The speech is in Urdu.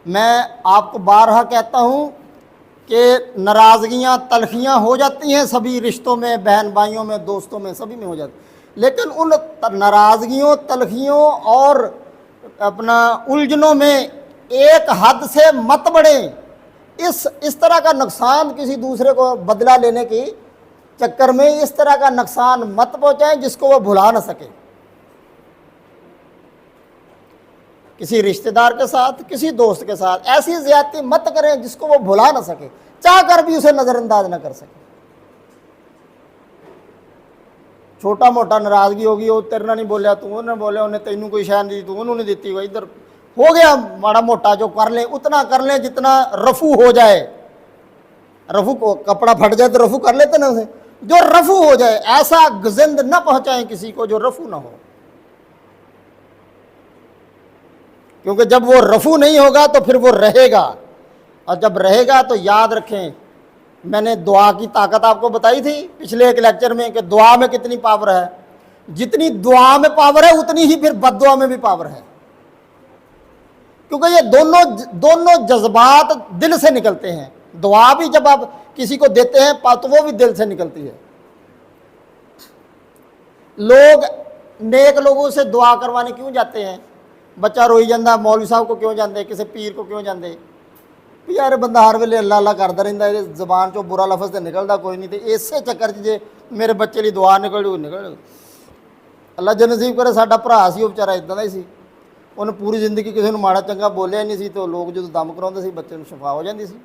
میں آپ کو بارہا کہتا ہوں کہ ناراضگیاں تلخیاں ہو جاتی ہیں سبھی رشتوں میں، بہن بھائیوں میں، دوستوں میں، سبھی میں ہو جاتی، لیکن ان ناراضگیوں تلخیوں اور اپنا الجھنوں میں ایک حد سے مت بڑھیں۔ اس طرح کا نقصان کسی دوسرے کو بدلہ لینے کی چکر میں اس طرح کا نقصان مت پہنچائیں جس کو وہ بھلا نہ سکے، کسی رشتہ دار کے ساتھ، کسی دوست کے ساتھ ایسی زیادتی مت کریں جس کو وہ بھلا نہ سکے، چاہ کر بھی اسے نظر انداز نہ کر سکے۔ چھوٹا موٹا ناراضگی ہوگی، وہ تیرے نہ نہیں بولیا، تو انہیں بولیا، انہیں تینوں کوئی شے نہیں دی، تو انہوں نے دیتی، وہ ادھر ہو گیا ماڑا موٹا جو کر لیں اتنا کر لیں جتنا رفو ہو جائے۔ رفو کو کپڑا پھٹ جائے تو رفو کر لیتے نا اسے، جو رفو ہو جائے، ایسا گزند نہ پہنچائیں کسی کو جو رفو نہ ہو، کیونکہ جب وہ رفو نہیں ہوگا تو پھر وہ رہے گا، اور جب رہے گا تو یاد رکھیں، میں نے دعا کی طاقت آپ کو بتائی تھی پچھلے ایک لیکچر میں کہ دعا میں کتنی پاور ہے، جتنی دعا میں پاور ہے اتنی ہی پھر بد دعا میں بھی پاور ہے، کیونکہ یہ دونوں جذبات دل سے نکلتے ہیں۔ دعا بھی جب آپ کسی کو دیتے ہیں تو وہ بھی دل سے نکلتی ہے۔ لوگ نیک لوگوں سے دعا کروانے کیوں جاتے ہیں؟ بچہ روئی جاندہ مولوی صاحب کو کیوں جاندے، کسی پیر کو کیوں جاندے؟ یار بندہ ہر ویلے اللہ اللہ کرتا رہتا ہے، زبان چو برا لفظ تو نکلتا کوئی نہیں، تو اسے چکر جے میرے بچے لی دعا نکل اللہ جو نصیب کرے۔ ساڈا بھرا سی، وہ بیچارہ ادا کا ہی سی، انہیں پوری زندگی کسی نے ماڑا چنگا بولیا نہیں سی، تو لوگ جدوں دم کراؤندے سی بچے نوں شفا ہو جاندی سی۔